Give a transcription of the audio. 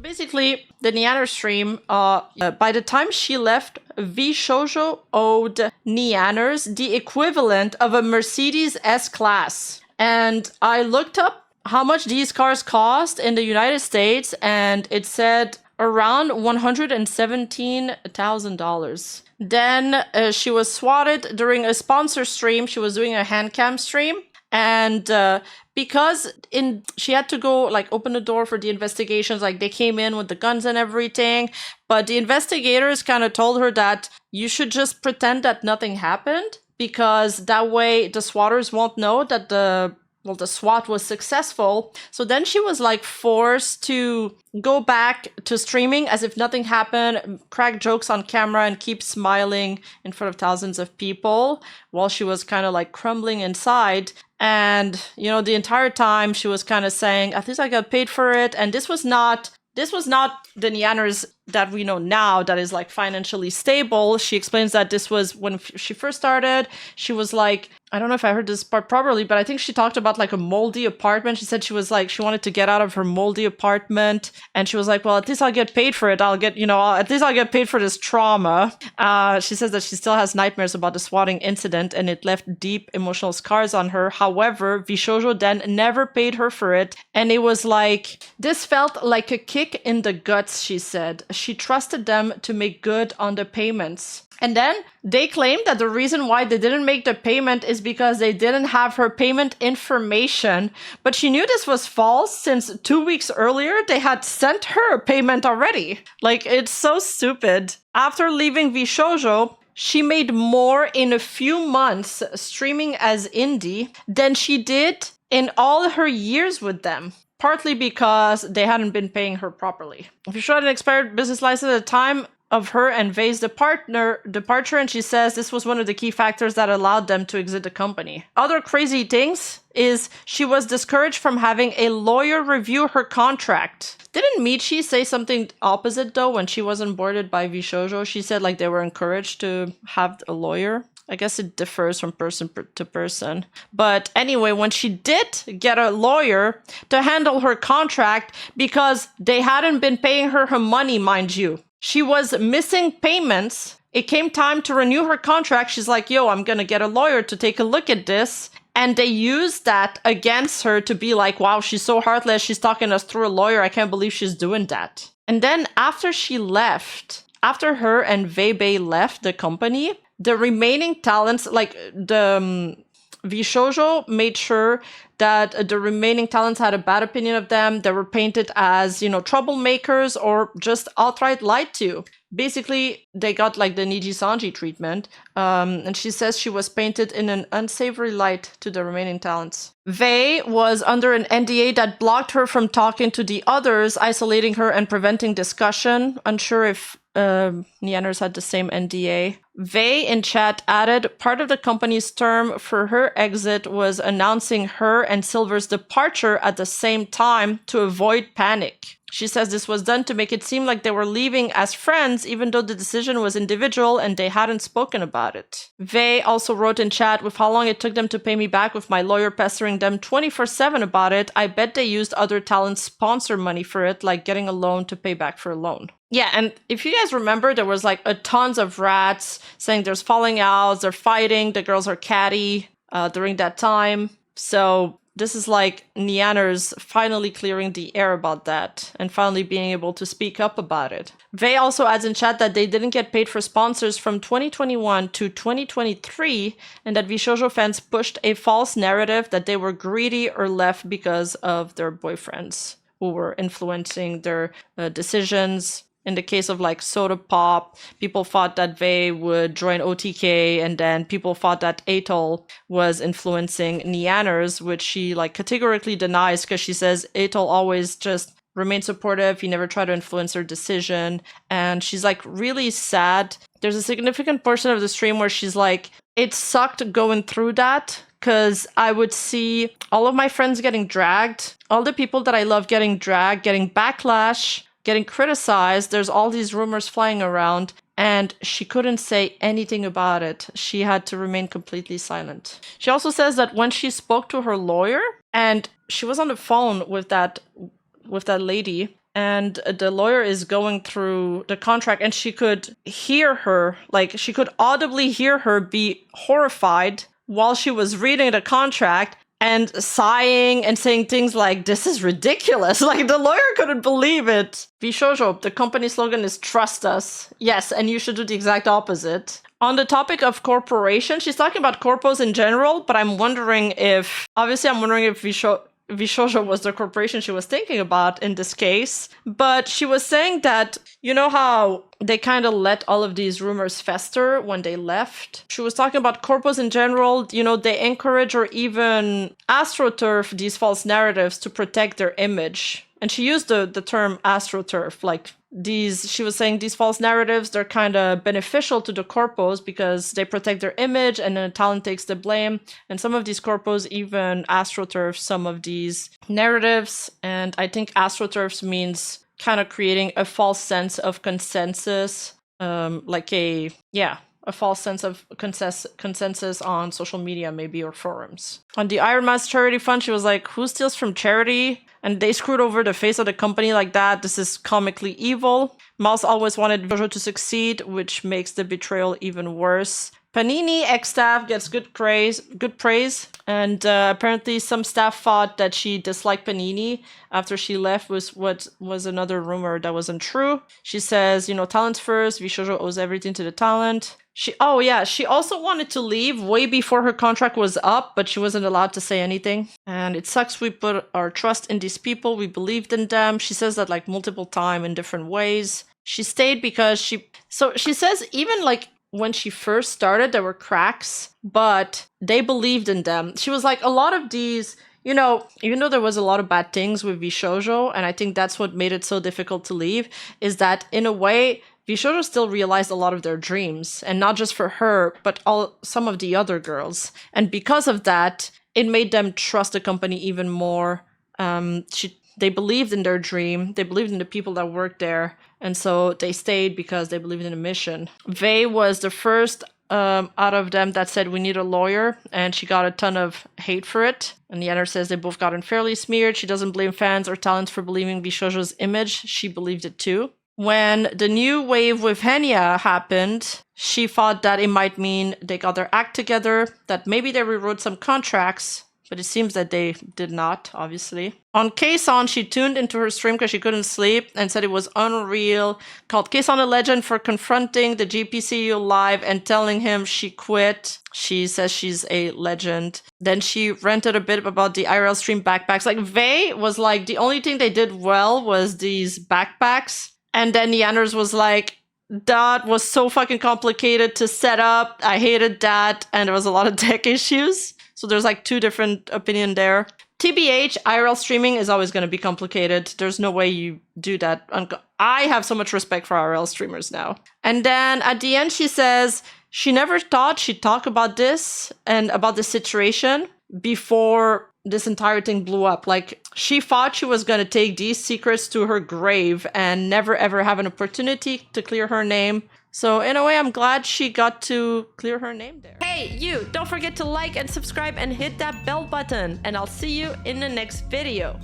Basically, the Nyanners stream, by the time she left, Vshojo owed Nyanners the equivalent of a Mercedes S-Class. And I looked up how much these cars cost in the United States, and it said around $117,000. Then she was swatted during a sponsor stream. She was doing a hand cam stream. And because she had to go like open the door for the investigations, like they came in with the guns and everything, but the investigators kind of told her that you should just pretend that nothing happened, because that way the swatters won't know that the SWAT was successful. So then she was like forced to go back to streaming as if nothing happened, crack jokes on camera, and keep smiling in front of thousands of people while she was kind of like crumbling inside. And, you know, the entire time she was kind of saying, at least I got paid for it. And this was not the Nyanners that we know now that is like financially stable. She explains that this was when she first started. She was like, I don't know if I heard this part properly, but I think she talked about like a moldy apartment. She said she was like, she wanted to get out of her moldy apartment. And she was like, well, at least I'll get paid for it. At least I'll get paid for this trauma. She says that she still has nightmares about the swatting incident, and it left deep emotional scars on her. However, Vshojo then never paid her for it. And it was like, this felt like a kick in the guts, she said. She trusted them to make good on the payments. And then they claimed that the reason why they didn't make the payment is because they didn't have her payment information. But she knew this was false since 2 weeks earlier they had sent her a payment already. Like, it's so stupid. After leaving Vshojo, she made more in a few months streaming as indie than she did in all her years with them. Partly because they hadn't been paying her properly. Vshojo had an expired business license at the time of her and Vei's departure, and she says this was one of the key factors that allowed them to exit the company. Other crazy things is she was discouraged from having a lawyer review her contract. Didn't Michi say something opposite though when she was onboarded by Vshojo? She said like they were encouraged to have a lawyer. I guess it differs from person to person. But anyway, when she did get a lawyer to handle her contract, because they hadn't been paying her money, mind you, she was missing payments. It came time to renew her contract. She's like, yo, I'm going to get a lawyer to take a look at this. And they used that against her to be like, wow, she's so heartless. She's talking us through a lawyer. I can't believe she's doing that. And then after she left, after her and Vei left the company, the remaining talents, like the Vshojo made sure that the remaining talents had a bad opinion of them. They were painted as, troublemakers or just outright lied to. Basically, they got like the Nijisanji treatment. And she says she was painted in an unsavory light to the remaining talents. Vei was under an NDA that blocked her from talking to the others, isolating her and preventing discussion. Unsure if Nyanners had the same NDA. Vei in chat added, part of the company's term for her exit was announcing her and Silver's departure at the same time to avoid panic. She says this was done to make it seem like they were leaving as friends, even though the decision was individual and they hadn't spoken about it. Vei also wrote in chat, with how long it took them to pay me back with my lawyer pestering them 24/7 about it, I bet they used other talents' sponsor money for it, like getting a loan to pay back for a loan. Yeah, and if you guys remember, there was like a tons of rats saying there's falling outs, they're fighting, the girls are catty during that time. So this is like Nyanners finally clearing the air about that and finally being able to speak up about it. Vei also adds in chat that they didn't get paid for sponsors from 2021 to 2023 and that Vshojo fans pushed a false narrative that they were greedy or left because of their boyfriends who were influencing their decisions. In the case of like Soda Pop, people thought that Vei would join OTK, and then people thought that Atol was influencing Nyanners, which she like categorically denies because she says Atol always just remained supportive. He never tried to influence her decision. And she's like really sad. There's a significant portion of the stream where she's like, it sucked going through that. Because I would see all of my friends getting dragged, all the people that I love getting dragged, getting backlash, getting criticized. There's all these rumors flying around, and she couldn't say anything about it. She had to remain completely silent. She also says that when she spoke to her lawyer, and she was on the phone with that lady, and the lawyer is going through the contract, and she could hear her, like she could audibly hear her be horrified while she was reading the contract and sighing and saying things like, "This is ridiculous." Like the lawyer couldn't believe it. Vshojo, the company slogan is "Trust us." Yes, and you should do the exact opposite. On the topic of corporation, she's talking about corpos in general, but I'm wondering if Vshojo was the corporation she was thinking about in this case. But she was saying that, you know how they kind of let all of these rumors fester when they left? She was talking about corpos in general. You know, they encourage or even astroturf these false narratives to protect their image. And she used the term astroturf, like she was saying these false narratives, they're kind of beneficial to the corpos because they protect their image and then the talent takes the blame. And some of these corpos even astroturf some of these narratives. And I think astroturfs means kind of creating a false sense of consensus, a false sense of consensus on social media, maybe, or forums. On the Iron Mask charity fund, she was like, who steals from charity? And they screwed over the face of the company like that. This is comically evil. Mouse always wanted Vshojo to succeed, which makes the betrayal even worse. Panini ex-staff gets good praise, and apparently some staff thought that she disliked Panini after she left, what was another rumor that wasn't true. She says, you know, talent first, Vshojo owes everything to the talent. She also wanted to leave way before her contract was up, but she wasn't allowed to say anything. And it sucks we put our trust in these people, we believed in them. She says that like multiple times in different ways. She stayed because she says even like when she first started, there were cracks, but they believed in them. She was like, a lot of these, you know, even though there was a lot of bad things with Vshojo, and I think that's what made it so difficult to leave, is that in a way, Vshojo still realized a lot of their dreams, and not just for her, but some of the other girls. And because of that, it made them trust the company even more. They believed in their dream. They believed in the people that worked there. And so they stayed because they believed in the mission. Vey was the first out of them that said, we need a lawyer. And she got a ton of hate for it. And Nyanners says they both got unfairly smeared. She doesn't blame fans or talents for believing Vshojo's image. She believed it too. When the new wave with Henya happened, she thought that it might mean they got their act together, that maybe they rewrote some contracts, but it seems that they did not, obviously. On Kason, she tuned into her stream because she couldn't sleep and said it was unreal. Called Kason a legend for confronting the GPCU live and telling him she quit. She says she's a legend. Then she ranted a bit about the IRL stream backpacks. Like, Vey was like, the only thing they did well was these backpacks. And then Nyanners was like, that was so fucking complicated to set up. I hated that. And there was a lot of tech issues. So there's like two different opinions there. TBH, IRL streaming is always going to be complicated. There's no way you do that. I have so much respect for IRL streamers now. And then at the end, she says she never thought she'd talk about this and about the situation before this entire thing blew up. Like, she thought she was going to take these secrets to her grave and never ever have an opportunity to clear her name. So in a way, I'm glad she got to clear her name there. Hey, you! Don't forget to like and subscribe and hit that bell button. And I'll see you in the next video.